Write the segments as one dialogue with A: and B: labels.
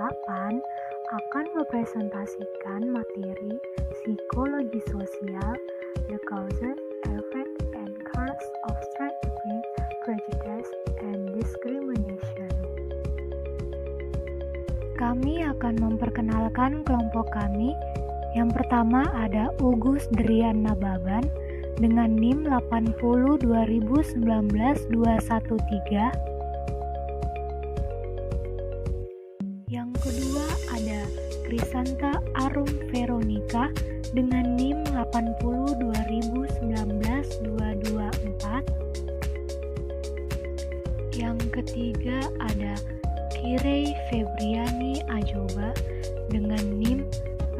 A: 8 akan mempresentasikan materi psikologi sosial, the causes, effect, and cause of stereotyping, prejudice, and discrimination. Kami akan memperkenalkan kelompok kami. Yang pertama ada Ugus Drian Nababan dengan NIM 80-2019-213. Yang kedua ada Krisanta Arum Veronica dengan NIM 80-2019-224. Yang ketiga ada Kirei Febriani Ajoba dengan NIM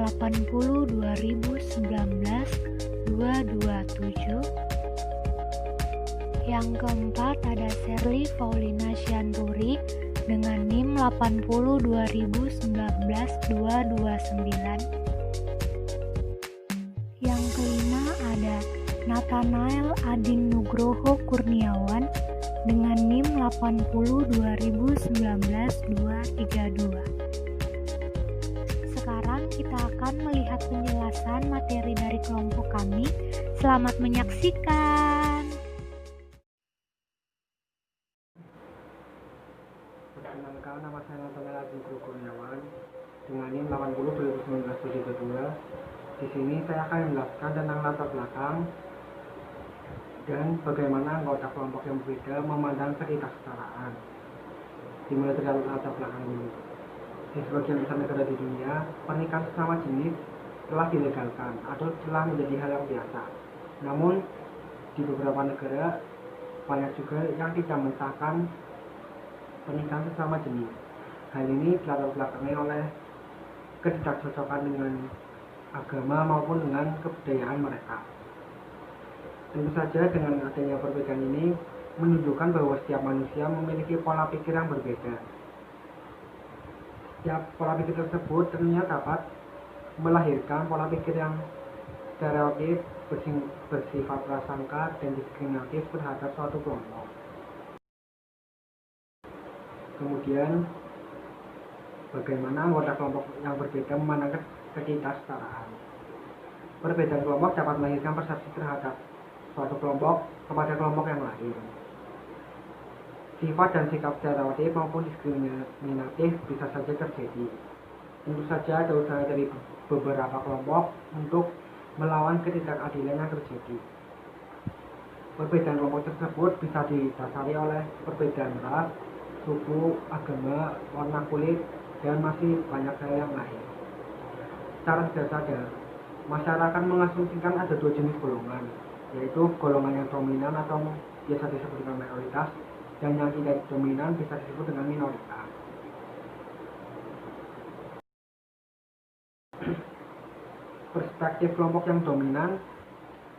A: 80-2019-227. Yang keempat ada Sherly Paulina Sianturi dengan NIM 80-2019-229. Yang kelima ada Nathanael Adin Nugroho Kurniawan dengan NIM 80-2019-232. Sekarang kita akan melihat penjelasan materi dari kelompok kami. Selamat menyaksikan.
B: Perkenalkan, nama saya Nathanael Adin Nugroho Kurniawan dengan NIM 80-2019-232. Di sini saya akan menjelaskan tentang latar belakang dan bagaimana anggota kelompok yang berbeda memandang ketidaksetaraan. Dimulai dari latar belakang dulu. Di sebagian besar negara di dunia, pernikahan sesama jenis telah dilegalkan atau telah menjadi hal yang biasa. Namun, di beberapa negara banyak juga yang tidak mensahkan pernikahan sesama jenis. Hal ini dilatar belakangi oleh ketidakcocokan dengan agama maupun dengan kebudayaan mereka. Tentu saja dengan adanya perbedaan ini menunjukkan bahwa setiap manusia memiliki pola pikir yang berbeda. Setiap pola pikir tersebut tentunya dapat melahirkan pola pikir yang stereotip, bersifat prasangka, dan diskriminatif terhadap suatu kelompok. Kemudian, bagaimana anggota kelompok yang berbeda memandang ketidaksetaraan. Perbedaan kelompok dapat melahirkan persepsi terhadap suatu kelompok kepada kelompok yang lain. Sifat dan sikap stereotip maupun diskriminatif bisa saja terjadi. Tentu saja ada usaha dari beberapa kelompok untuk melawan ketidakadilan yang terjadi. Perbedaan kelompok tersebut bisa didasari oleh perbedaan ras, suku, agama, warna kulit, dan masih banyak hal yang lain. Secara tidak sadar, masyarakat mengasumsikan ada dua jenis golongan, yaitu golongan yang dominan atau biasa disebut dengan mayoritas, dan yang tidak dominan bisa disebut dengan minoritas. Perspektif kelompok yang dominan,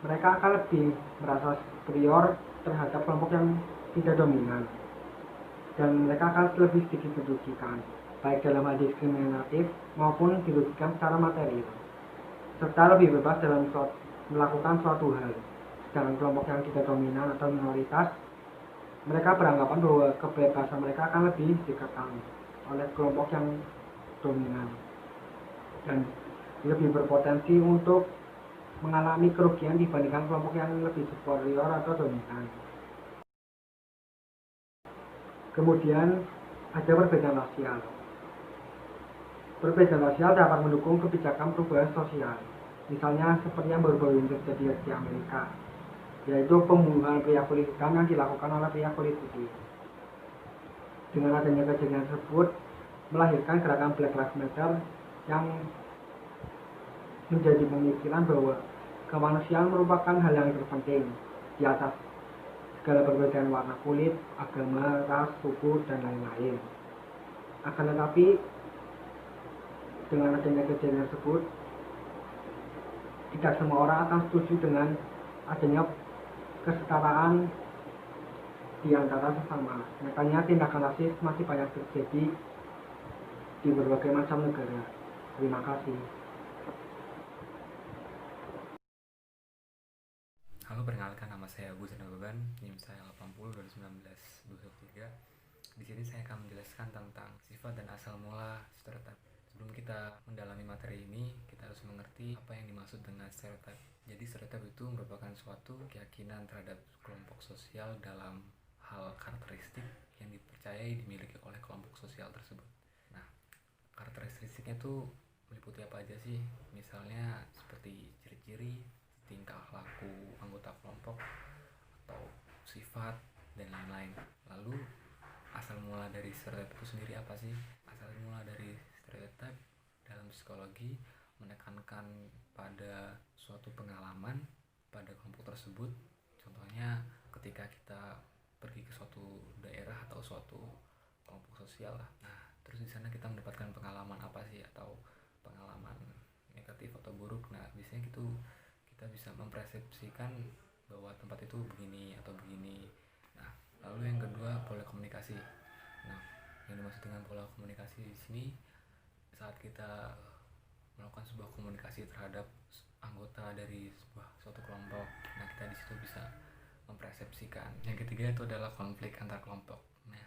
B: mereka akan lebih merasa superior terhadap kelompok yang tidak dominan, dan mereka akan lebih sedikit dirugikan, baik dalam hal diskriminatif maupun dirugikan secara material, serta lebih bebas dalam melakukan suatu hal. Sedangkan kelompok yang tidak dominan atau minoritas, mereka beranggapan bahwa kebebasan mereka akan lebih dikekang oleh kelompok yang dominan dan lebih berpotensi untuk mengalami kerugian dibandingkan kelompok yang lebih superior atau dominan. Kemudian ada perbedaan rasial. Perbedaan rasial dapat mendukung kebijakan perubahan sosial, misalnya seperti yang baru-baru ini terjadi di Amerika, yaitu pembunuhan pria kulit hitam yang dilakukan oleh pria kulit putih. Dengan adanya kejadian tersebut melahirkan gerakan Black Lives Matter yang menjadi pemikiran bahwa kemanusiaan merupakan hal yang terpenting di atas segala perbedaan warna kulit, agama, ras, suku, dan lain-lain. Akan tetapi, dengan adanya kejadian tersebut, tidak semua orang akan setuju dengan adanya kesetaraan di antara sesama. Makanya tindakan rasis masih banyak terjadi di berbagai macam negara. Terima kasih.
C: Halo, perkenalkan nama saya Ugus Drian Nababan, NIM saya 80-2019-213. Di sini saya akan menjelaskan tentang sifat dan asal mula stereotip. Sebelum kita mendalami materi ini, kita harus mengerti apa yang dimaksud dengan stereotip. Jadi stereotip itu merupakan suatu keyakinan terhadap kelompok sosial dalam hal karakteristik yang dipercayai dimiliki oleh kelompok sosial tersebut. Nah, karakteristiknya itu meliputi apa aja sih? Misalnya seperti ciri-ciri, tingkah laku anggota kelompok, atau sifat, dan lain-lain. Lalu asal mula dari stereotip itu sendiri apa sih? Asal mula dari stereotip dalam psikologi menekankan pada suatu pengalaman pada kelompok tersebut. Contohnya ketika kita pergi ke suatu daerah atau suatu kelompok sosial lah. Nah, terus di sana kita mendapatkan pengalaman apa sih, atau pengalaman negatif atau buruk. Nah, biasanya gitu kita bisa mempersepsikan bahwa tempat itu begini atau begini. Nah, lalu yang kedua, pola komunikasi. Nah, yang dimaksud dengan pola komunikasi di sini saat kita melakukan sebuah komunikasi terhadap anggota dari suatu kelompok. Nah, kita di situ bisa mempersepsikan. Yang ketiga itu adalah konflik antar kelompok. Nah,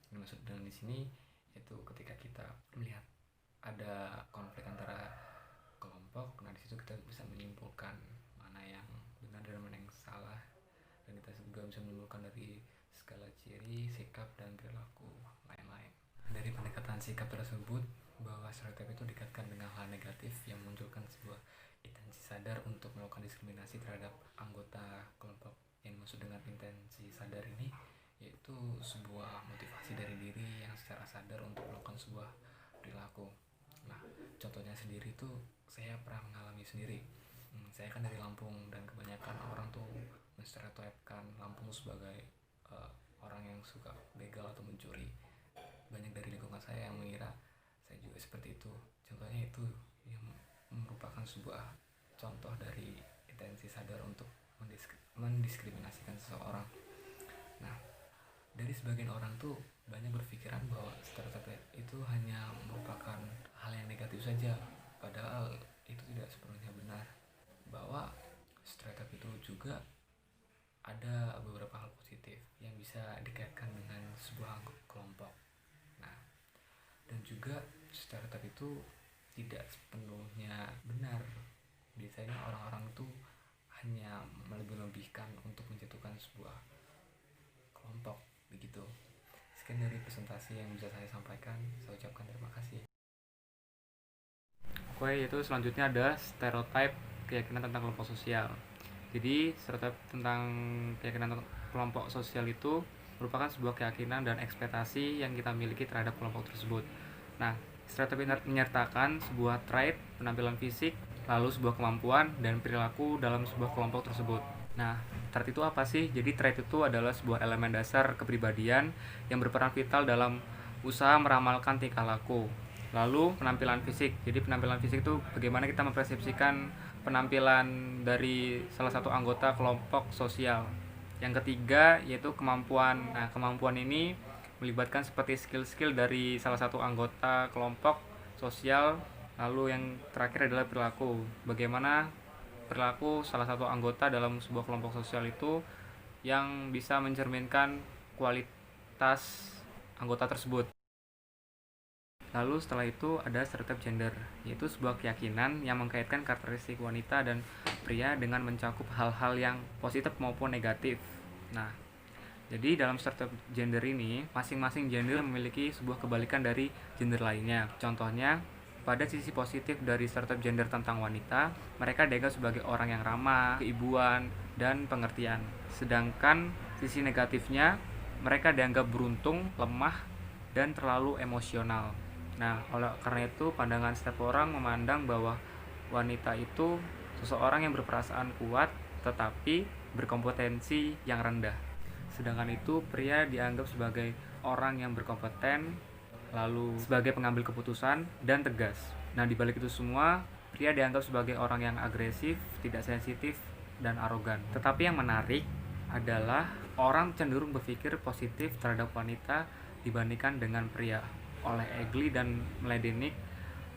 C: yang dimaksud dengan di sini itu ketika kita melihat ada konflik antara kelompok, nah di situ kita bisa menyimpulkan mana yang benar dan mana yang salah, dan kita juga bisa menyimpulkan dari segala ciri, sikap, dan perilaku lain-lain. Dari pendekatan sikap tersebut, bahwa stereotip itu dikaitkan dengan hal negatif yang memunculkan sebuah intensi sadar untuk melakukan diskriminasi terhadap anggota kelompok. Yang dimaksud dengan intensi sadar ini yaitu sebuah motivasi dari diri yang secara sadar untuk melakukan sebuah perilaku. Nah, contohnya sendiri itu saya pernah mengalami sendiri. Saya kan dari Lampung, dan kebanyakan orang tuh menstereotipkan Lampung sebagai orang yang suka begal atau mencuri. Banyak dari lingkungan saya yang mengira saya juga seperti itu. Contohnya itu yang merupakan sebuah contoh dari intensi sadar untuk mendiskriminasikan seseorang. Nah, dari sebagian orang tuh banyak berpikiran bahwa stereotip itu hanya merupakan hal yang negatif saja, padahal itu tidak sepenuhnya benar. Bahwa stereotip itu juga ada beberapa hal positif yang bisa dikaitkan dengan sebuah kelompok. Nah, dan juga stereotip itu tidak sepenuhnya benar. Biasanya orang-orang itu hanya melebih-lebihkan untuk menjatuhkan sebuah kelompok, begitu. Sekian dari presentasi yang bisa saya sampaikan. Saya ucapkan terima kasih. Oke, yaitu selanjutnya ada stereotip keyakinan tentang kelompok sosial. Jadi stereotip tentang keyakinan kelompok sosial itu merupakan sebuah keyakinan dan ekspektasi yang kita miliki terhadap kelompok tersebut. Nah, stereotip menyertakan sebuah trait, penampilan fisik, lalu sebuah kemampuan dan perilaku dalam sebuah kelompok tersebut. Nah, trait itu apa sih? Jadi trait itu adalah sebuah elemen dasar kepribadian yang berperan vital dalam usaha meramalkan tingkah laku. Lalu penampilan fisik. Jadi penampilan fisik itu bagaimana kita mempersepsikan penampilan dari salah satu anggota kelompok sosial. Yang ketiga yaitu kemampuan. Nah, kemampuan ini melibatkan seperti skill-skill dari salah satu anggota kelompok sosial. Lalu yang terakhir adalah perilaku. Bagaimana perilaku salah satu anggota dalam sebuah kelompok sosial itu yang bisa mencerminkan kualitas anggota tersebut. Lalu setelah itu ada stereotip gender, yaitu sebuah keyakinan yang mengkaitkan karakteristik wanita dan pria dengan mencakup hal-hal yang positif maupun negatif. Nah, jadi dalam stereotip gender ini, masing-masing gender memiliki sebuah kebalikan dari gender lainnya. Contohnya, pada sisi positif dari stereotip gender tentang wanita, mereka dianggap sebagai orang yang ramah, keibuan, dan pengertian. Sedangkan sisi negatifnya, mereka dianggap beruntung, lemah, dan terlalu emosional. Nah, oleh karena itu pandangan setiap orang memandang bahwa wanita itu seseorang yang berperasaan kuat tetapi berkompetensi yang rendah. Sedangkan itu pria dianggap sebagai orang yang berkompeten, lalu sebagai pengambil keputusan dan tegas. Nah, di balik itu semua, pria dianggap sebagai orang yang agresif, tidak sensitif, dan arogan. Tetapi yang menarik adalah orang cenderung berpikir positif terhadap wanita dibandingkan dengan pria, oleh Egli dan Mladinik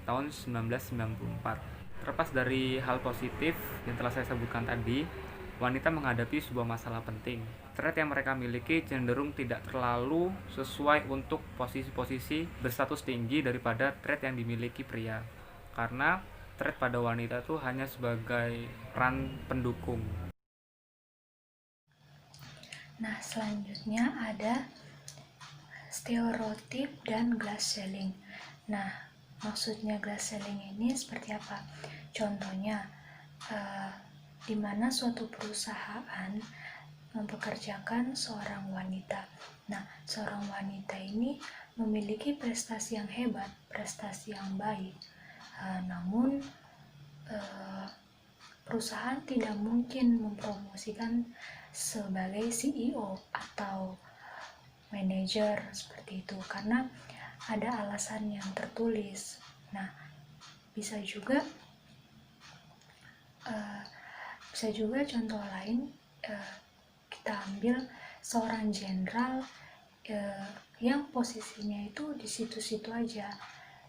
C: tahun 1994. Terlepas dari hal positif yang telah saya sebutkan tadi, wanita menghadapi sebuah masalah penting. Trait yang mereka miliki cenderung tidak terlalu sesuai untuk posisi-posisi berstatus tinggi daripada trait yang dimiliki pria. Karena trait pada wanita itu hanya sebagai peran pendukung.
A: Nah, selanjutnya ada stereotip dan glass ceiling. Nah, maksudnya glass ceiling ini seperti apa? Contohnya, di mana suatu perusahaan mempekerjakan seorang wanita. Nah, seorang wanita ini memiliki prestasi yang hebat, prestasi yang baik. Namun, perusahaan tidak mungkin mempromosikan sebagai CEO atau manajer seperti itu karena ada alasan yang tertulis. Nah, bisa juga contoh lain, kita ambil seorang jenderal yang posisinya itu di situ-situ aja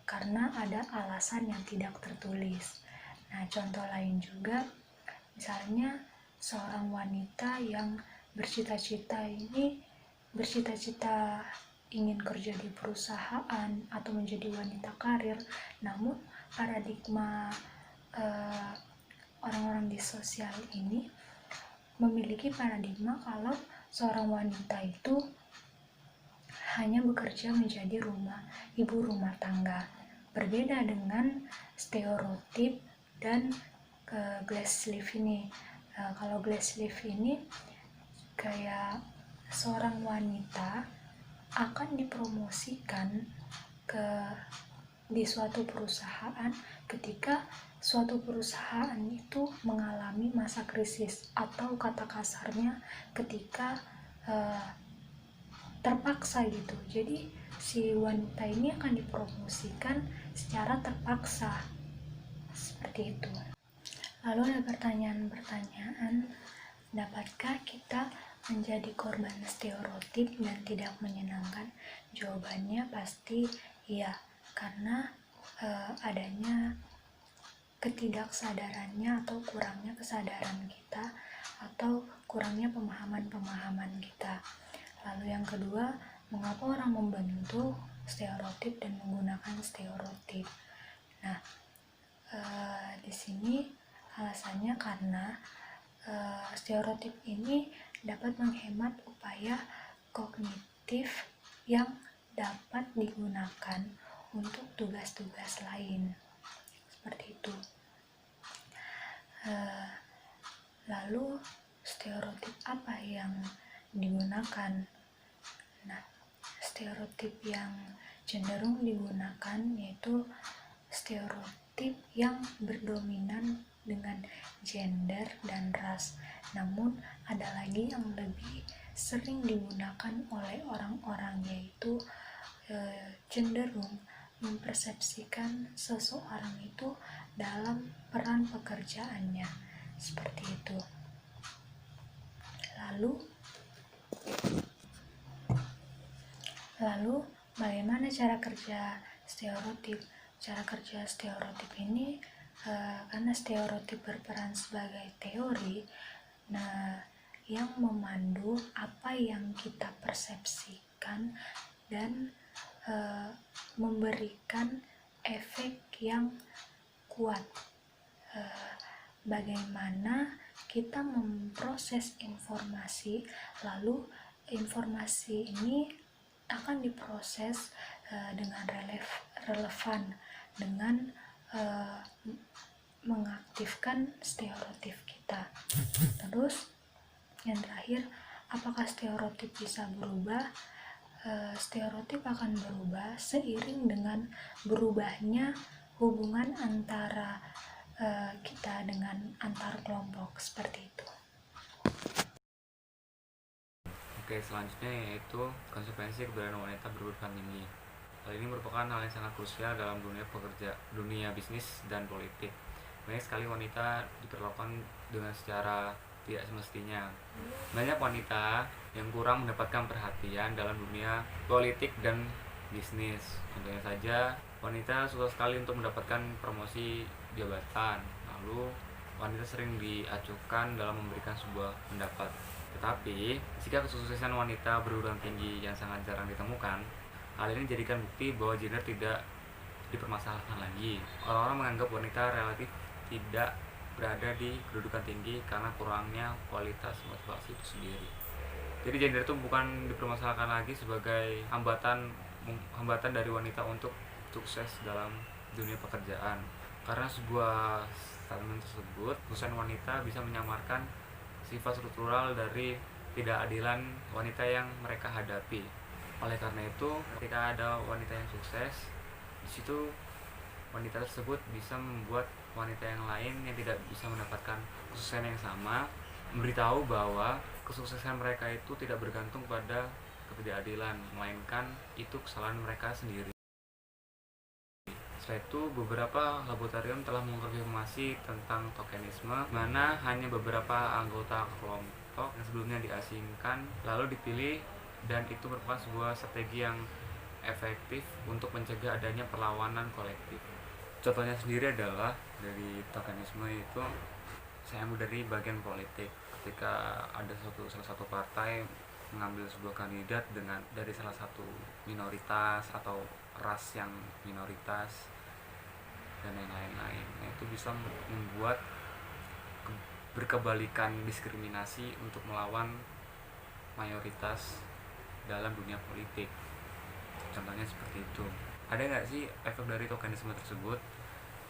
A: karena ada alasan yang tidak tertulis. Nah, contoh lain juga misalnya seorang wanita yang bercita-cita ingin kerja di perusahaan atau menjadi wanita karir, namun paradigma orang-orang di sosial ini memiliki paradigma kalau seorang wanita itu hanya bekerja menjadi ibu rumah tangga. Berbeda dengan stereotip dan glass sleeve ini. Kalau glass sleeve ini kayak seorang wanita akan dipromosikan di suatu perusahaan ketika suatu perusahaan itu mengalami masa krisis, atau kata kasarnya ketika terpaksa gitu. Jadi si wanita ini akan dipromosikan secara terpaksa seperti itu. Lalu ada pertanyaan, dapatkah kita menjadi korban stereotip dan tidak menyenangkan? Jawabannya pasti iya, karena adanya ketidaksadarannya atau kurangnya kesadaran kita atau kurangnya pemahaman kita. Lalu yang kedua, mengapa orang membentuk stereotip dan menggunakan stereotip? Nah, di sini alasannya karena stereotip ini dapat menghemat upaya kognitif yang dapat digunakan untuk tugas-tugas lain. Seperti itu. Lalu stereotip apa yang digunakan? Nah, stereotip yang cenderung digunakan yaitu stereotip yang berdominan dengan gender dan ras. Namun ada lagi yang lebih sering digunakan oleh orang-orang, yaitu cenderung mempersepsikan seseorang itu dalam peran pekerjaannya, seperti itu. Lalu bagaimana cara kerja stereotip? Cara kerja stereotip ini karena stereotip berperan sebagai teori, yang memandu apa yang kita persepsikan dan memberikan efek yang kuat. Bagaimana kita memproses informasi, lalu informasi ini akan diproses dengan relevan dengan mengaktifkan stereotip kita. Terus yang terakhir, apakah stereotip bisa berubah? Stereotip akan berubah seiring dengan berubahnya hubungan antara kita dengan antar kelompok, seperti itu.
C: Oke, selanjutnya yaitu konsekuensi keberadaan wanita berperan tinggi. Hal ini merupakan hal yang sangat krusial dalam dunia bisnis dan politik. Banyak sekali wanita diperlakukan dengan secara tidak semestinya. Banyak wanita yang kurang mendapatkan perhatian dalam dunia politik dan bisnis. Contohnya saja, wanita susah sekali untuk mendapatkan promosi jabatan. Lalu wanita sering diacuhkan dalam memberikan sebuah pendapat. Tetapi, jika kesuksesan wanita berurutan tinggi yang sangat jarang ditemukan, hal ini dijadikan bukti bahwa gender tidak dipermasalahkan lagi. Orang-orang menganggap wanita relatif tidak berada di kedudukan tinggi karena kurangnya kualitas motivasi itu sendiri. Jadi gender itu bukan dipermasalahkan lagi sebagai hambatan dari wanita untuk sukses dalam dunia pekerjaan. Karena sebuah statement tersebut, khususnya wanita bisa menyamarkan sifat struktural dari ketidakadilan wanita yang mereka hadapi. Oleh karena itu, ketika ada wanita yang sukses, di situ wanita tersebut bisa membuat wanita yang lain yang tidak bisa mendapatkan kesuksesan yang sama memberitahu bahwa kesuksesan mereka itu tidak bergantung pada ketidakadilan, melainkan itu kesalahan mereka sendiri. Setelah itu, beberapa laboratorium telah mengkonfirmasi tentang tokenisme, mana hanya beberapa anggota kelompok yang sebelumnya diasingkan lalu dipilih, dan itu merupakan sebuah strategi yang efektif untuk mencegah adanya perlawanan kolektif. Contohnya sendiri adalah dari tokenisme itu saya ambil dari bagian politik. Ketika ada salah satu partai mengambil sebuah kandidat dari salah satu minoritas atau ras yang minoritas dan yang lain-lain, itu bisa membuat berkebalikan diskriminasi untuk melawan mayoritas dalam dunia politik. Contohnya seperti itu. Ada nggak sih efek dari tokenisme tersebut?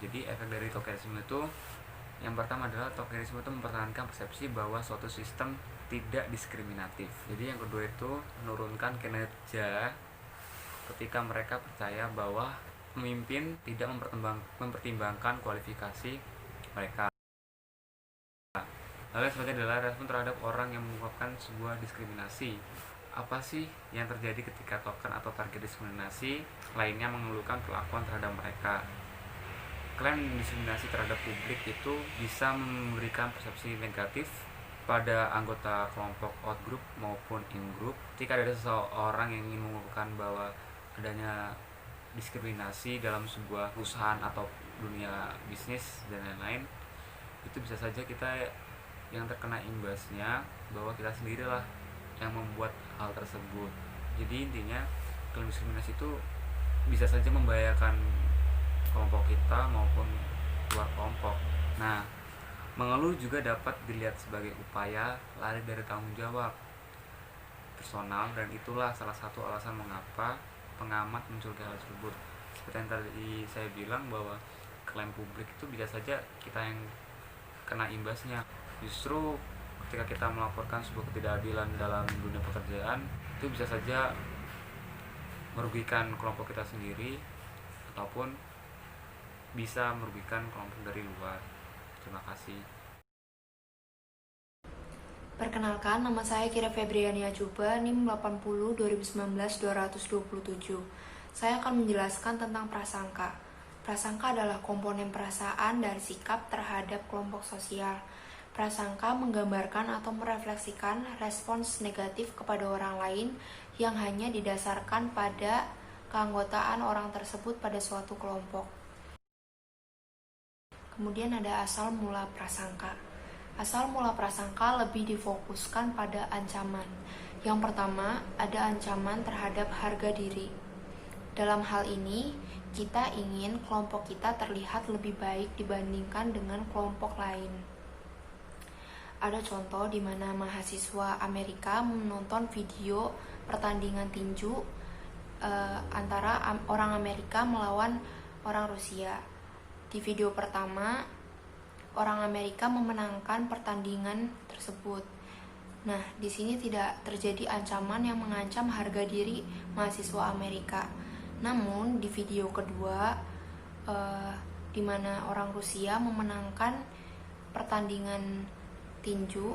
C: Jadi efek dari tokenisme itu, yang pertama adalah tokenisme itu mempertahankan persepsi bahwa suatu sistem tidak diskriminatif. Jadi yang kedua itu menurunkan kinerja ketika mereka percaya bahwa pemimpin tidak mempertimbangkan kualifikasi mereka. Lalu selanjutnya adalah respon terhadap orang yang mengungkapkan sebuah diskriminasi. Apa sih yang terjadi ketika token atau target diskriminasi lainnya mengeluhkan perlakuan terhadap mereka? Klaim diskriminasi terhadap publik itu bisa memberikan persepsi negatif pada anggota kelompok outgroup maupun in-group. Jika ada seseorang yang ingin mengukuhkan bahwa adanya diskriminasi dalam sebuah perusahaan atau dunia bisnis dan lain-lain, itu bisa saja kita yang terkena imbasnya, bahwa kita sendirilah yang membuat hal tersebut. Jadi intinya, klaim diskriminasi itu bisa saja membahayakan kelompok kita maupun luar kelompok. Nah, mengeluh juga dapat dilihat sebagai upaya lari dari tanggung jawab personal, dan itulah salah satu alasan mengapa pengamat mencurigai hal tersebut. Seperti yang tadi saya bilang, bahwa klaim publik itu bisa saja kita yang kena imbasnya. Justru ketika kita melaporkan sebuah ketidakadilan dalam dunia pekerjaan, itu bisa saja merugikan kelompok kita sendiri ataupun bisa merugikan kelompok dari luar. Terima kasih.
D: Perkenalkan, nama saya Kira Febriani Ajuba, NIM 80 2019 227. Saya akan menjelaskan tentang prasangka. Prasangka adalah komponen perasaan dari sikap terhadap kelompok sosial. Prasangka menggambarkan atau merefleksikan respons negatif kepada orang lain yang hanya didasarkan pada keanggotaan orang tersebut pada suatu kelompok. Kemudian ada asal mula prasangka. Asal mula prasangka lebih difokuskan pada ancaman. Yang pertama, ada ancaman terhadap harga diri. Dalam hal ini, kita ingin kelompok kita terlihat lebih baik dibandingkan dengan kelompok lain. Ada contoh di mana mahasiswa Amerika menonton video pertandingan tinju antara orang Amerika melawan orang Rusia. Di video pertama, orang Amerika memenangkan pertandingan tersebut. Nah, di sini tidak terjadi ancaman yang mengancam harga diri mahasiswa Amerika. Namun di video kedua, di mana orang Rusia memenangkan pertandingan tinju,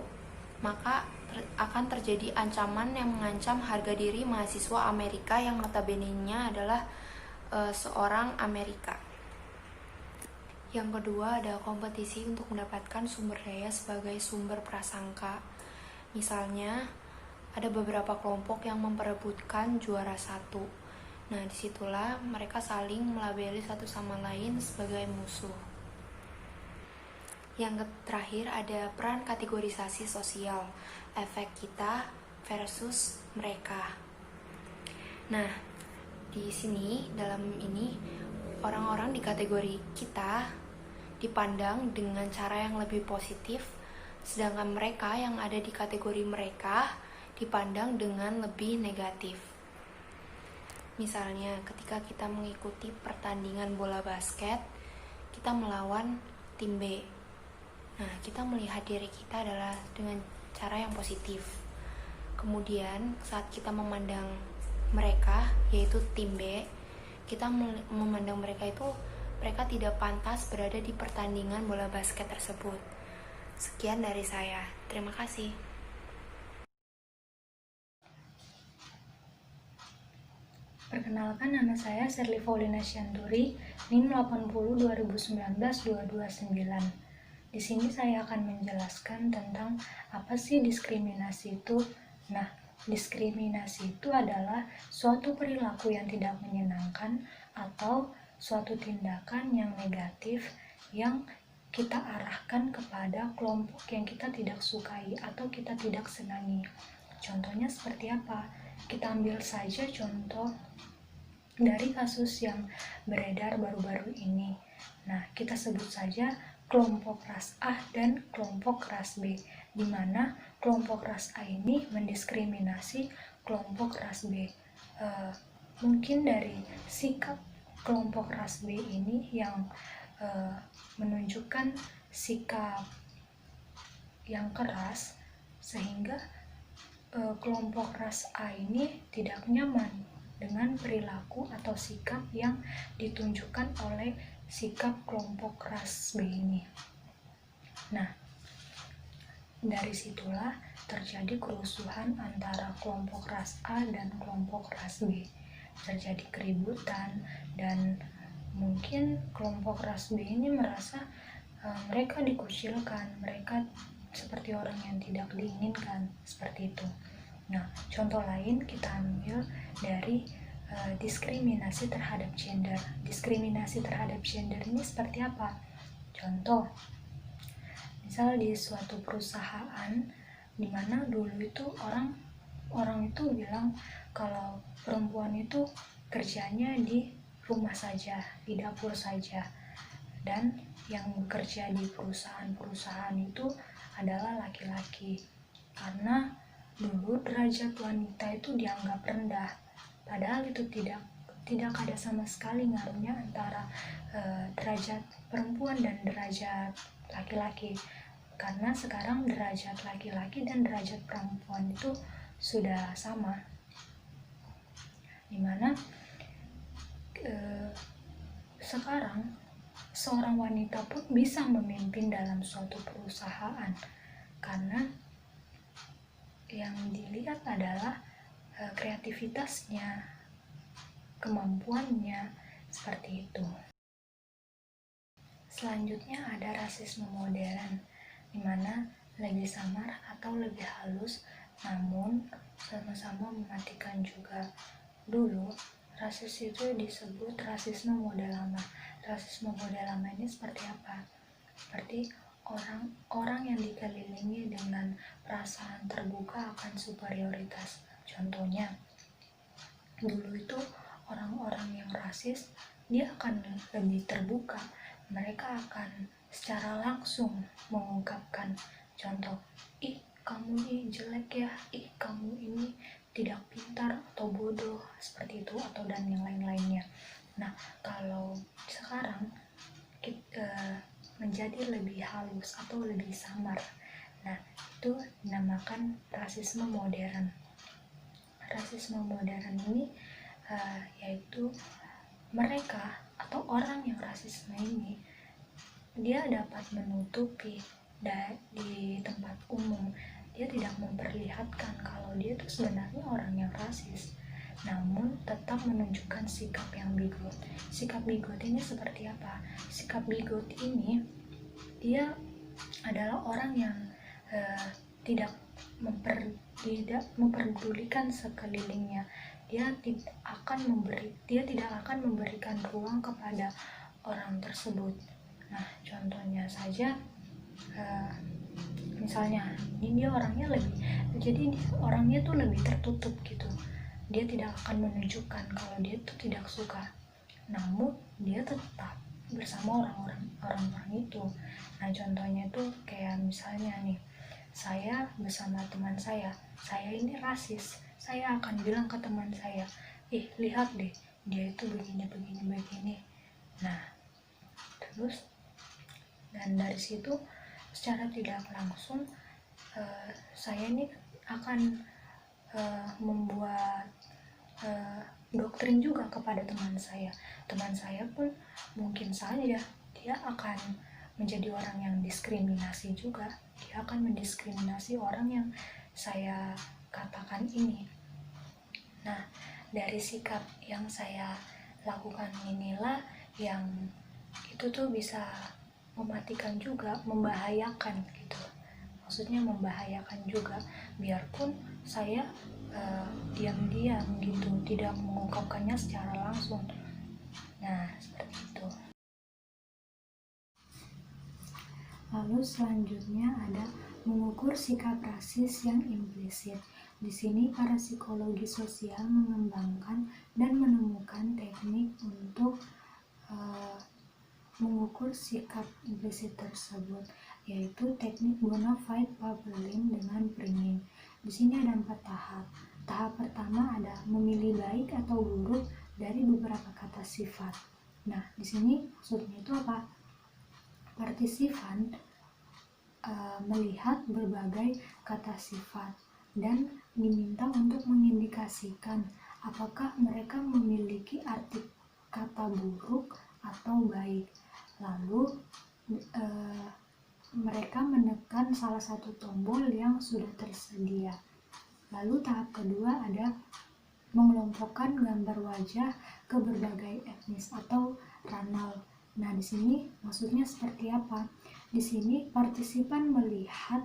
D: maka akan terjadi ancaman yang mengancam harga diri mahasiswa Amerika yang notabene-nya adalah seorang Amerika. Yang kedua ada kompetisi untuk mendapatkan sumber daya sebagai sumber prasangka. Misalnya, ada beberapa kelompok yang memperebutkan juara satu. Nah, disitulah mereka saling melabeli satu sama lain sebagai musuh. Yang terakhir ada peran kategorisasi sosial, efek kita versus mereka. Nah, di sini dalam ini orang-orang di kategori kita dipandang dengan cara yang lebih positif, sedangkan mereka yang ada di kategori mereka dipandang dengan lebih negatif. Misalnya, ketika kita mengikuti pertandingan bola basket, kita melawan tim B. Nah, kita melihat diri kita adalah dengan cara yang positif. Kemudian, saat kita memandang mereka, yaitu tim B, kita memandang mereka itu mereka tidak pantas berada di pertandingan bola basket tersebut. Sekian dari saya. Terima kasih.
A: Perkenalkan, nama saya Sherly Paulina Syanturi, NIM 8020122229. Di sini saya akan menjelaskan tentang apa sih diskriminasi itu. Nah, diskriminasi itu adalah suatu perilaku yang tidak menyenangkan atau suatu tindakan yang negatif yang kita arahkan kepada kelompok yang kita tidak sukai atau kita tidak senangi. Contohnya seperti apa? Kita ambil saja contoh dari kasus yang beredar baru-baru ini. Nah, kita sebut saja kelompok ras A dan kelompok ras B, di mana kelompok ras A ini mendiskriminasi kelompok ras B. Mungkin dari sikap kelompok ras B ini yang menunjukkan sikap yang keras, sehingga kelompok ras A ini tidak nyaman dengan perilaku atau sikap yang ditunjukkan oleh sikap kelompok ras B ini. Nah, dari situlah terjadi kerusuhan antara kelompok ras A dan kelompok ras B. Terjadi keributan dan mungkin kelompok ras B ini merasa mereka dikucilkan, mereka seperti orang yang tidak diinginkan, seperti itu. Nah, contoh lain kita ambil dari diskriminasi terhadap gender. Diskriminasi terhadap gender ini seperti apa? Contoh, misal di suatu perusahaan di mana dulu itu orang itu bilang kalau perempuan itu kerjanya di rumah saja, di dapur saja, dan yang bekerja di perusahaan-perusahaan itu adalah laki-laki, karena dulu derajat wanita itu dianggap rendah, padahal itu tidak ada sama sekali ngaruhnya antara derajat perempuan dan derajat laki-laki, karena sekarang derajat laki-laki dan derajat perempuan itu sudah sama, dimana sekarang seorang wanita pun bisa memimpin dalam suatu perusahaan, karena yang dilihat adalah kreativitasnya, kemampuannya, seperti itu. Selanjutnya ada rasisme modern, di mana lebih samar atau lebih halus, namun sama-sama mematikan juga. Dulu rasis itu disebut rasisme mode lama. Rasisme mode lama ini seperti apa? Seperti orang-orang yang dikelilingi dengan perasaan terbuka akan superioritas. Contohnya, dulu itu orang-orang yang rasis, dia akan lebih terbuka. Mereka akan secara langsung mengungkapkan contoh, ih kamu ini jelek ya, ih kamu ini tidak pintar atau bodoh, seperti itu, atau dan yang lain-lainnya. Nah, kalau sekarang kita menjadi lebih halus atau lebih samar, nah itu dinamakan rasisme modern. Rasisme modern ini yaitu mereka atau orang yang rasisme ini, dia dapat menutupi di tempat umum, dia tidak memperlihatkan kalau dia itu sebenarnya orang yang rasis, namun tetap menunjukkan sikap yang bigot. Sikap bigot ini seperti apa? Sikap bigot ini, dia adalah orang yang tidak memperdulikan sekelilingnya. Dia tidak akan memberikan ruang kepada orang tersebut. Nah, contohnya saja misalnya ini dia orangnya orangnya tuh lebih tertutup gitu, dia tidak akan menunjukkan kalau dia tuh tidak suka, namun dia tetap bersama orang-orang itu. Nah contohnya itu kayak misalnya nih, saya bersama teman saya ini rasis, saya akan bilang ke teman saya, lihat deh dia itu begini. Nah terus, dan dari situ secara tidak langsung saya ini akan membuat doktrin juga kepada teman saya. Teman saya pun mungkin saja dia akan menjadi orang yang diskriminasi juga, dia akan mendiskriminasi orang yang saya katakan ini. Nah dari sikap yang saya lakukan inilah yang itu tuh bisa mematikan juga, membahayakan gitu, maksudnya membahayakan juga, biarpun saya diam-diam gitu, tidak mengungkapkannya secara langsung. Nah seperti itu. Lalu selanjutnya ada mengukur sikap rasis yang implisit. Di sini para psikologi sosial mengembangkan dan menemukan teknik untuk mengukur sikap implisit tersebut, yaitu teknik bona fide labeling dengan priming. Di sini ada 4 tahap. Tahap pertama ada memilih baik atau buruk dari beberapa kata sifat. Nah, di sini maksudnya itu apa? Partisipan melihat berbagai kata sifat dan diminta untuk mengindikasikan apakah mereka memiliki arti kata buruk atau baik. Lalu mereka menekan salah satu tombol yang sudah tersedia. Lalu tahap kedua ada mengelompokkan gambar wajah ke berbagai etnis atau ranal. Nah, di sini maksudnya seperti apa? Di sini partisipan melihat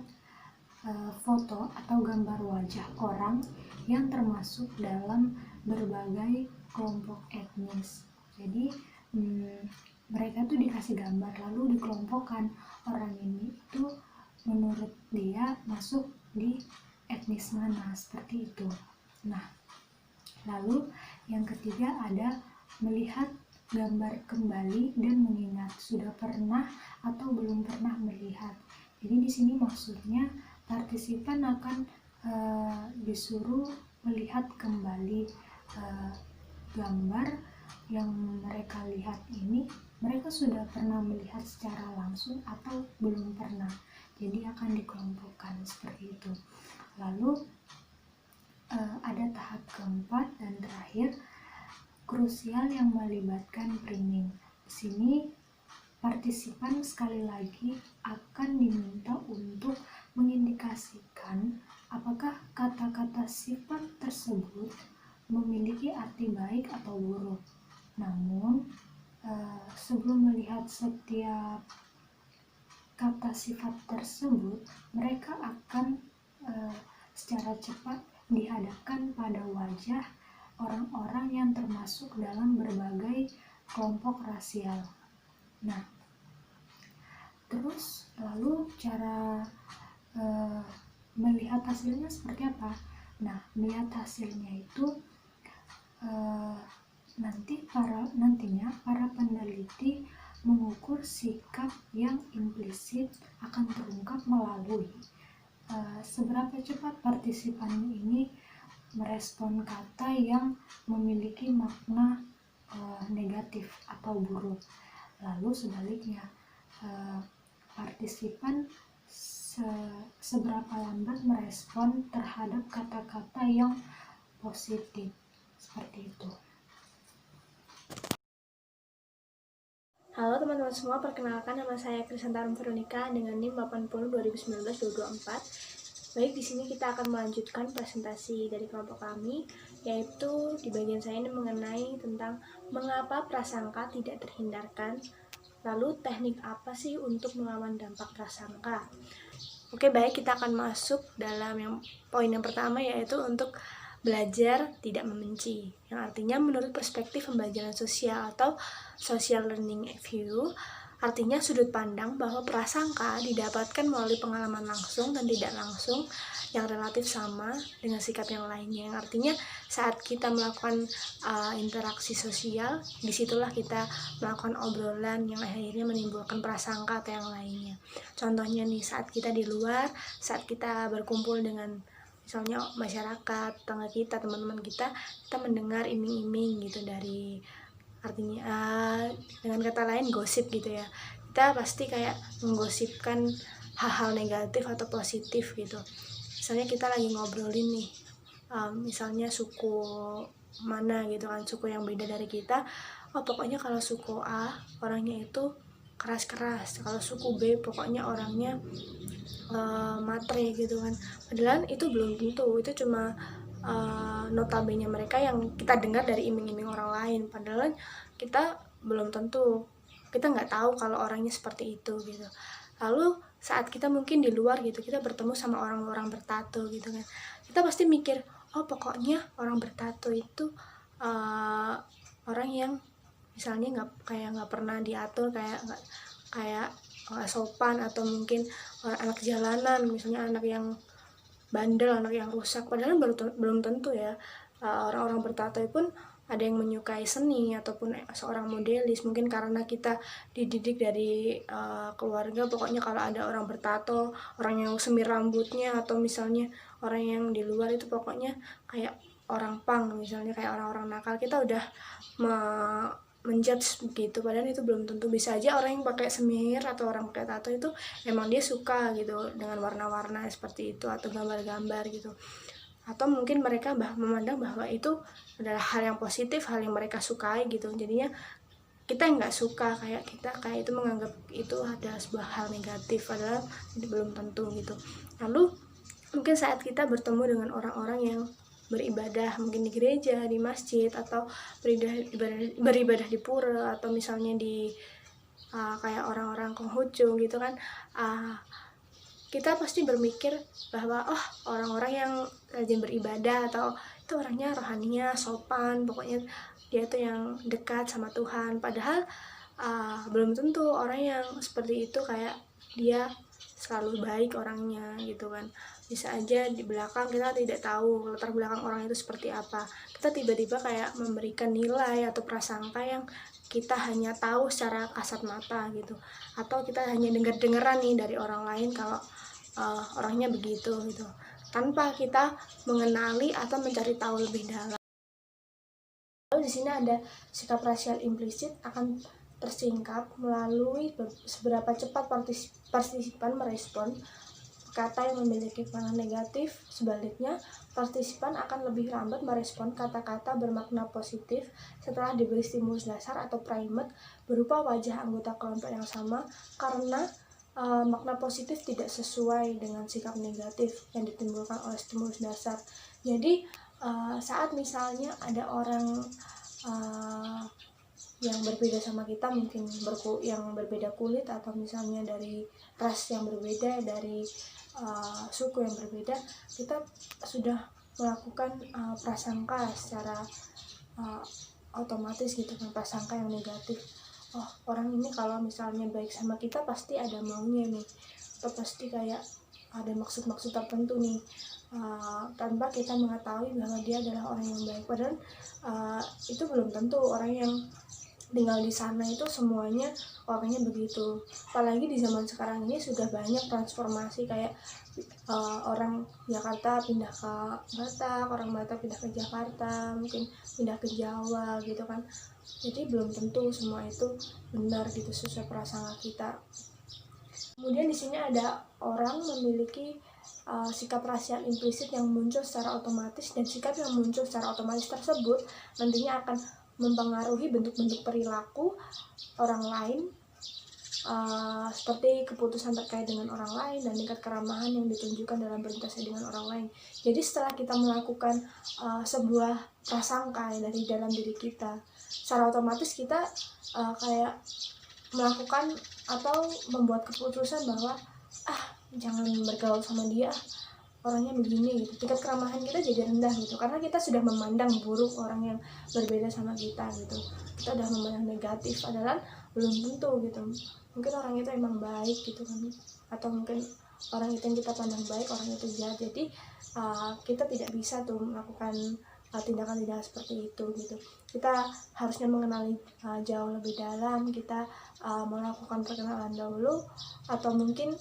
A: foto atau gambar wajah orang yang termasuk dalam berbagai kelompok etnis. Jadi mereka tuh dikasih gambar lalu dikelompokkan, orang ini itu menurut dia masuk di etnis mana, seperti itu. Nah lalu yang ketiga ada melihat gambar kembali dan mengingat sudah pernah atau belum pernah melihat. Jadi di sini maksudnya partisipan akan disuruh melihat kembali gambar yang mereka lihat ini, mereka sudah pernah melihat secara langsung atau belum pernah. Jadi akan dikelompokkan seperti itu. Lalu ada tahap keempat dan terakhir, krusial yang melibatkan priming. Di sini partisipan sekali lagi akan diminta untuk mengindikasikan apakah kata-kata sifat tersebut memiliki arti baik atau buruk. Namun sebelum melihat setiap kata sifat tersebut, mereka akan secara cepat dihadapkan pada wajah orang-orang yang termasuk dalam berbagai kelompok rasial. Nah, terus lalu cara melihat hasilnya seperti apa? Nah, melihat hasilnya itu nantinya para peneliti mengukur sikap yang implisit akan terungkap melalui seberapa cepat partisipan ini merespon kata yang memiliki makna negatif atau buruk. Lalu sebaliknya, partisipan seberapa lambat merespon terhadap kata-kata yang positif, seperti itu.
E: Halo teman-teman semua, perkenalkan nama saya Krisantarum Veronica dengan NIM 80-2019-22-4. Baik, di sini kita akan melanjutkan presentasi dari kelompok kami, yaitu di bagian saya ini mengenai tentang mengapa prasangka tidak terhindarkan, lalu teknik apa sih untuk melawan dampak prasangka. Oke, baik, kita akan masuk dalam poin yang pertama, yaitu untuk belajar tidak membenci, yang artinya menurut perspektif pembelajaran sosial atau social learning view, Artinya sudut pandang bahwa prasangka didapatkan melalui pengalaman langsung dan tidak langsung yang relatif sama dengan sikap yang lainnya. Yang artinya saat kita melakukan interaksi sosial, disitulah kita melakukan obrolan yang akhirnya menimbulkan prasangka atau yang lainnya. Contohnya nih, saat kita di luar, saat kita berkumpul dengan misalnya masyarakat, tetangga kita, teman-teman kita mendengar iming-iming gitu dari, artinya dengan kata lain gosip gitu ya. Kita pasti kayak menggosipkan hal-hal negatif atau positif gitu. Misalnya kita lagi ngobrolin nih, misalnya suku mana gitu kan, suku yang beda dari kita. Oh pokoknya kalau suku A orangnya itu keras-keras, kalau suku B pokoknya orangnya matre gitu kan. Padahal itu belum tentu, itu cuma notabene mereka yang kita dengar dari iming-iming orang lain. Padahal kita belum tentu, kita nggak tahu kalau orangnya seperti itu gitu. Lalu saat kita mungkin di luar gitu, kita bertemu sama orang-orang bertato gitu kan, kita pasti mikir, oh pokoknya orang bertato itu orang yang misalnya nggak pernah diatur, kayak nggak sopan, atau mungkin anak jalanan, misalnya anak yang bandel, anak yang rusak. Padahal belum tentu ya. Orang-orang bertato pun ada yang menyukai seni ataupun seorang modelis, mungkin karena kita dididik dari keluarga, pokoknya kalau ada orang bertato, orang yang semir rambutnya, atau misalnya orang yang di luar itu pokoknya kayak orang punk, misalnya kayak orang-orang nakal, kita udah menjudge begitu. Padahal itu belum tentu. Bisa aja orang yang pakai semir atau orang pakai tato itu emang dia suka gitu dengan warna-warna seperti itu atau gambar-gambar gitu, atau mungkin mereka memandang bahwa itu adalah hal yang positif, hal yang mereka sukai gitu. Jadinya kita nggak suka, kayak itu menganggap itu adalah sebuah hal negatif, padahal belum tentu gitu. Lalu mungkin saat kita bertemu dengan orang-orang yang beribadah, mungkin di gereja, di masjid, atau beribadah di pura, atau misalnya di kayak orang-orang Konghucu gitu kan, kita pasti berpikir bahwa orang-orang yang rajin beribadah atau itu orangnya rohaninya sopan, pokoknya dia tuh yang dekat sama Tuhan. Padahal belum tentu orang yang seperti itu kayak dia selalu baik orangnya gitu kan. Bisa aja di belakang kita tidak tahu latar belakang orang itu seperti apa, kita tiba-tiba kayak memberikan nilai atau prasangka yang kita hanya tahu secara kasat mata gitu, atau kita hanya dengar-dengaran nih dari orang lain kalau orangnya begitu gitu, tanpa kita mengenali atau mencari tahu lebih dalam. Lalu di sini ada sikap rasial implisit akan tersingkap melalui seberapa cepat partisipan merespon kata yang memiliki makna negatif. Sebaliknya, partisipan akan lebih lambat merespon kata-kata bermakna positif setelah diberi stimulus dasar atau primer berupa wajah anggota kelompok yang sama, karena makna positif tidak sesuai dengan sikap negatif yang ditimbulkan oleh stimulus dasar. Jadi saat misalnya ada orang yang berbeda sama kita, mungkin yang berbeda kulit, atau misalnya dari ras yang berbeda, dari suku yang berbeda, kita sudah melakukan prasangka secara otomatis gitu kan, prasangka yang negatif. Oh orang ini kalau misalnya baik sama kita pasti ada maunya nih, atau pasti kayak ada maksud-maksud tertentu nih, tanpa kita mengetahui bahwa dia adalah orang yang baik. Padahal itu belum tentu orang yang tinggal di sana itu semuanya orangnya begitu. Apalagi di zaman sekarang ini sudah banyak transformasi, kayak orang Jakarta pindah ke Batak, orang Batak pindah ke Jakarta, mungkin pindah ke Jawa gitu kan. Jadi belum tentu semua itu benar gitu sesuai prasangka kita. Kemudian di sini ada orang memiliki sikap rasial implisit yang muncul secara otomatis, dan sikap yang muncul secara otomatis tersebut nantinya akan mempengaruhi bentuk-bentuk perilaku orang lain, seperti keputusan terkait dengan orang lain dan tingkat keramahan yang ditunjukkan dalam berinteraksi dengan orang lain. Jadi setelah kita melakukan sebuah prasangka dari dalam diri kita, secara otomatis kita kayak melakukan atau membuat keputusan bahwa jangan bergaul sama dia, orangnya begini gitu. Tingkat keramahan kita jadi rendah gitu, karena kita sudah memandang buruk orang yang berbeda sama kita gitu. Kita udah memandang negatif, padahal belum tentu gitu. mungkin orang itu emang baik gitu kan, atau mungkin orang itu yang kita pandang baik, orang itu jahat. Jadi kita tidak bisa tuh melakukan tindakan-tindakan seperti itu gitu. Kita harusnya mengenali jauh lebih dalam, kita melakukan perkenalan dahulu, atau mungkin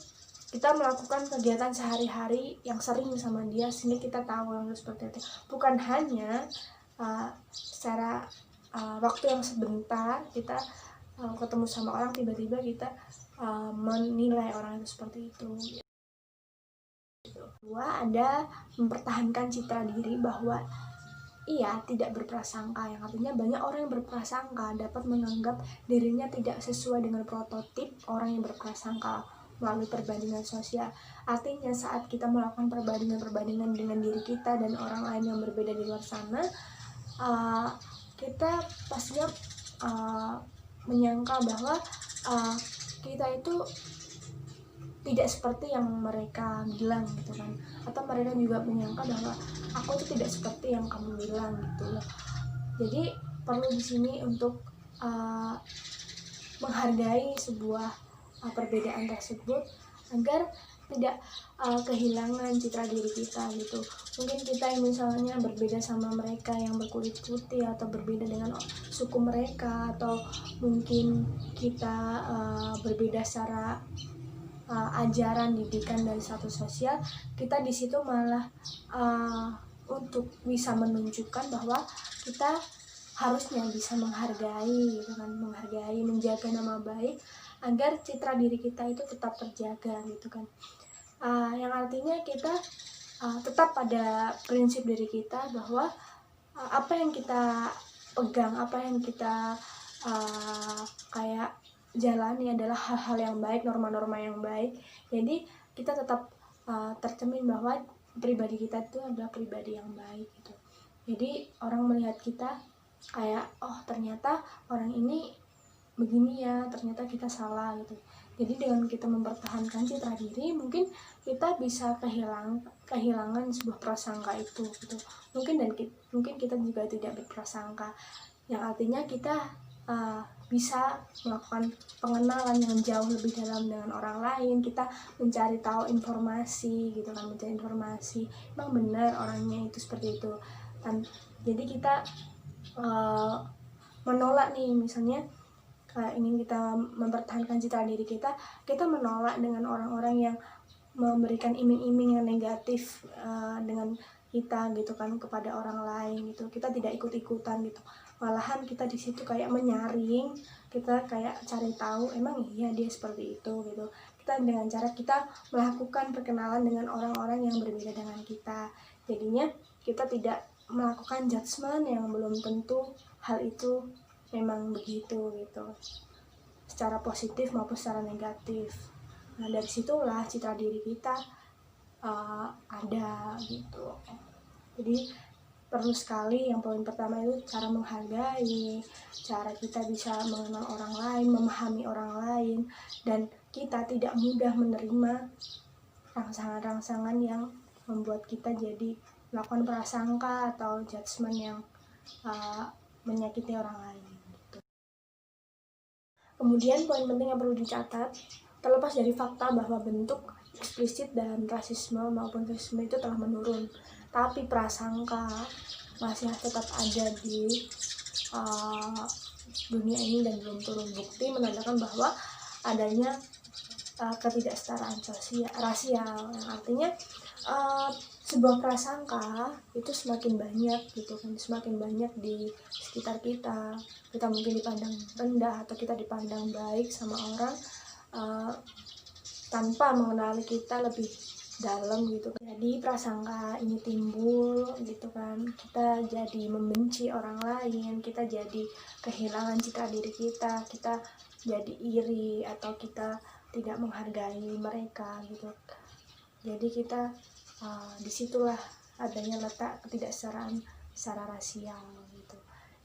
E: kita melakukan kegiatan sehari-hari yang sering sama dia sehingga kita tahu yang seperti itu. Bukan hanya secara waktu yang sebentar kita ketemu sama orang, tiba-tiba kita menilai orang itu seperti itu. Kedua, ada mempertahankan citra diri bahwa ia tidak berprasangka, yang artinya banyak orang yang berprasangka dapat menganggap dirinya tidak sesuai dengan prototip orang yang berprasangka melalui perbandingan sosial. Artinya saat kita melakukan perbandingan dengan diri kita dan orang lain yang berbeda di luar sana, kita pastinya menyangka bahwa kita itu tidak seperti yang mereka bilang gitu kan, atau mereka juga menyangka bahwa aku itu tidak seperti yang kamu bilang gitu loh. Jadi perlu di sini untuk menghargai sebuah perbedaan tersebut agar tidak kehilangan citra diri kita gitu. Mungkin kita yang misalnya berbeda sama mereka yang berkulit putih, atau berbeda dengan suku mereka, atau mungkin kita berbeda secara ajaran didikan dari satu sosial, kita di situ malah untuk bisa menunjukkan bahwa kita harusnya bisa menghargai gitu kan, menghargai, menjaga nama baik agar citra diri kita itu tetap terjaga gitu kan. Yang artinya kita tetap pada prinsip diri kita bahwa apa yang kita pegang, apa yang kita kayak jalani adalah hal-hal yang baik, norma-norma yang baik. Jadi kita tetap tercermin bahwa pribadi kita itu adalah pribadi yang baik gitu. Jadi orang melihat kita kayak, oh ternyata orang ini begini ya, ternyata kita salah gitu. Jadi dengan kita mempertahankan citra diri, mungkin kita bisa kehilangan sebuah prasangka itu gitu. Mungkin kita juga tidak berprasangka, yang artinya kita bisa melakukan pengenalan yang jauh lebih dalam dengan orang lain. Kita mencari tahu informasi gitu kan, mencari informasi emang benar orangnya itu seperti itu. Jadi kita menolak nih, misalnya ingin kita mempertahankan citra diri kita menolak dengan orang-orang yang memberikan iming-iming yang negatif dengan kita gitu kan kepada orang lain gitu. Kita tidak ikut-ikutan gitu, malahan kita di situ kayak menyaring, kita kayak cari tahu emang iya dia seperti itu gitu. Kita dengan cara kita melakukan perkenalan dengan orang-orang yang berbeda dengan kita, jadinya kita tidak melakukan judgement yang belum tentu hal itu memang begitu gitu, secara positif maupun secara negatif. Nah dari situlah citra diri kita ada gitu. Jadi perlu sekali, yang poin pertama itu cara menghargai, cara kita bisa mengenal orang lain, memahami orang lain, dan kita tidak mudah menerima rangsangan-rangsangan yang membuat kita jadi melakukan prasangka atau judgement yang menyakiti orang lain gitu. Kemudian poin penting yang perlu dicatat, terlepas dari fakta bahwa bentuk eksplisit dan rasisme maupun rasisme itu telah menurun, tapi prasangka masih tetap ada di dunia ini dan belum turun. Bukti menandakan bahwa adanya ketidaksetaraan rasial, yang artinya sebuah prasangka itu semakin banyak gitu kan, semakin banyak di sekitar kita. Kita mungkin dipandang rendah atau kita dipandang baik sama orang tanpa mengenali kita lebih dalam gitu. Jadi prasangka ini timbul gitu kan, kita jadi membenci orang lain, kita jadi kehilangan citra diri kita jadi iri atau kita tidak menghargai mereka gitu. Jadi kita disitulah adanya letak ketidaksetaraan secara rasial gitu.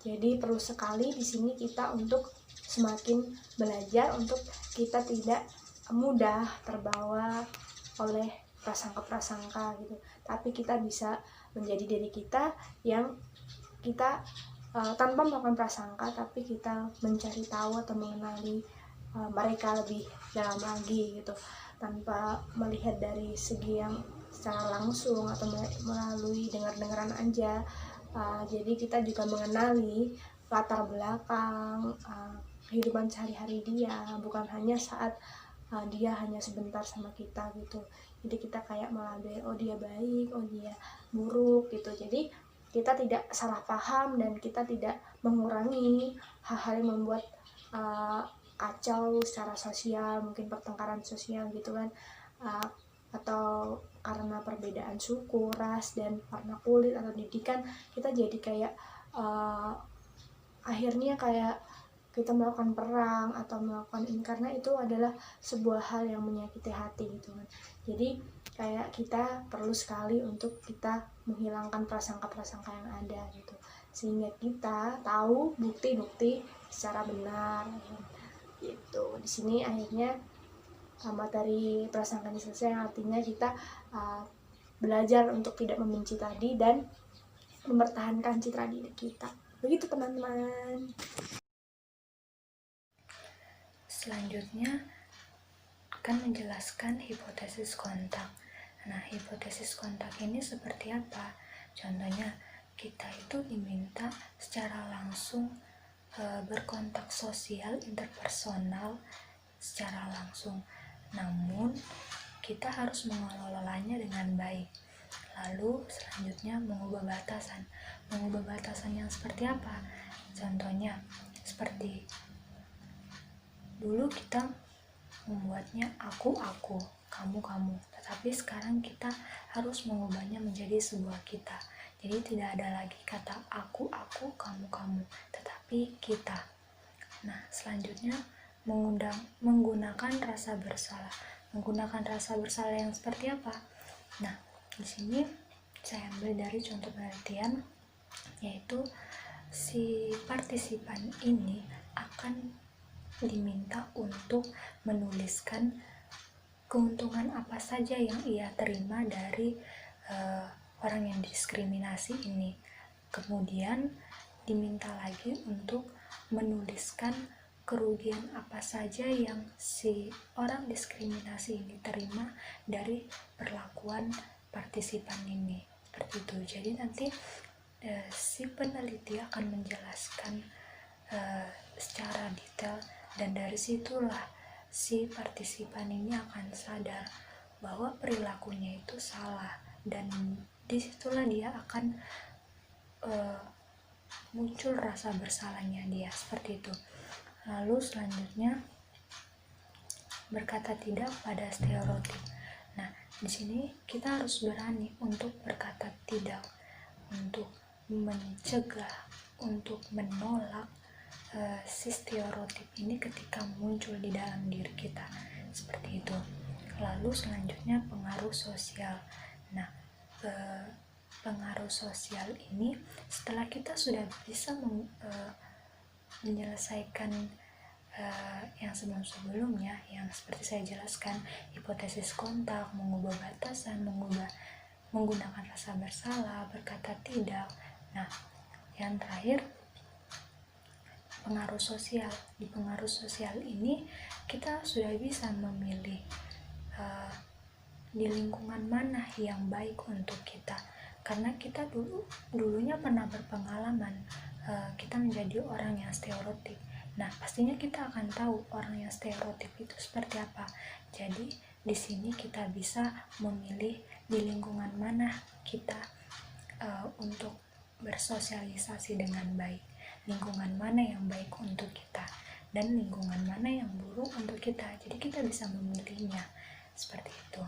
E: Jadi perlu sekali di sini kita untuk semakin belajar untuk kita tidak mudah terbawa oleh prasangka-prasangka gitu, tapi kita bisa menjadi diri kita yang kita tanpa melakukan prasangka, tapi kita mencari tahu atau mengenali mereka lebih dalam lagi gitu, tanpa melihat dari segi yang secara langsung atau melalui dengar-dengaran aja. Jadi kita juga mengenali latar belakang kehidupan sehari-hari dia, bukan hanya saat dia hanya sebentar sama kita gitu. Jadi kita kayak melabel, oh dia baik, oh dia buruk gitu. Jadi kita tidak salah paham dan kita tidak mengurangi hal-hal yang membuat kacau secara sosial, mungkin pertengkaran sosial gitu kan, atau karena perbedaan suku, ras, dan warna kulit atau didikan, kita jadi kayak akhirnya kayak kita melakukan perang atau melakukan ini, karena itu adalah sebuah hal yang menyakiti hati gitu kan. Jadi kayak kita perlu sekali untuk kita menghilangkan prasangka-prasangka yang ada gitu, sehingga kita tahu bukti-bukti secara benar gitu. Di sini akhirnya materi prasangka selesai, yang artinya kita belajar untuk tidak membenci tadi dan mempertahankan citra diri kita. Begitu teman-teman.
A: Selanjutnya akan menjelaskan hipotesis kontak. Nah, hipotesis kontak ini seperti apa? Contohnya, kita itu diminta secara langsung berkontak sosial interpersonal secara langsung, namun kita harus mengelolanya dengan baik. Lalu selanjutnya mengubah batasan. Mengubah batasan yang seperti apa? Contohnya seperti dulu kita membuatnya aku, kamu, tetapi sekarang kita harus mengubahnya menjadi sebuah kita. Jadi tidak ada lagi kata aku, kamu, tetapi kita. Nah, selanjutnya menggunakan rasa bersalah. Menggunakan rasa bersalah yang seperti apa? Nah, di sini saya ambil dari contoh penelitian, yaitu si partisipan ini akan diminta untuk menuliskan keuntungan apa saja yang ia terima dari orang yang diskriminasi ini. Kemudian diminta lagi untuk menuliskan kerugian apa saja yang si orang diskriminasi ini terima dari perlakuan partisipan ini. Seperti itu. Jadi nanti si peneliti akan menjelaskan secara detail, dan dari situlah si partisipan ini akan sadar bahwa perilakunya itu salah, dan disitulah dia akan muncul rasa bersalahnya dia, seperti itu. Lalu selanjutnya berkata tidak pada stereotip. Nah, di sini kita harus berani untuk berkata tidak, untuk mencegah, untuk menolak si stereotip ini ketika muncul di dalam diri kita, seperti itu. Lalu selanjutnya pengaruh sosial. Nah, pengaruh sosial ini setelah kita sudah bisa menyelesaikan yang sebelumnya, yang seperti saya jelaskan, hipotesis kontak, mengubah batasan, menggunakan rasa bersalah, berkata tidak. Nah, yang terakhir pengaruh sosial. Di pengaruh sosial ini kita sudah bisa memilih di lingkungan mana yang baik untuk kita, karena kita dulunya pernah berpengalaman kita menjadi orang yang stereotip. Nah, pastinya kita akan tahu orang yang stereotip itu seperti apa. Jadi di sini kita bisa memilih di lingkungan mana kita untuk bersosialisasi dengan baik, lingkungan mana yang baik untuk kita, dan lingkungan mana yang buruk untuk kita. Jadi kita bisa memilihnya, seperti itu.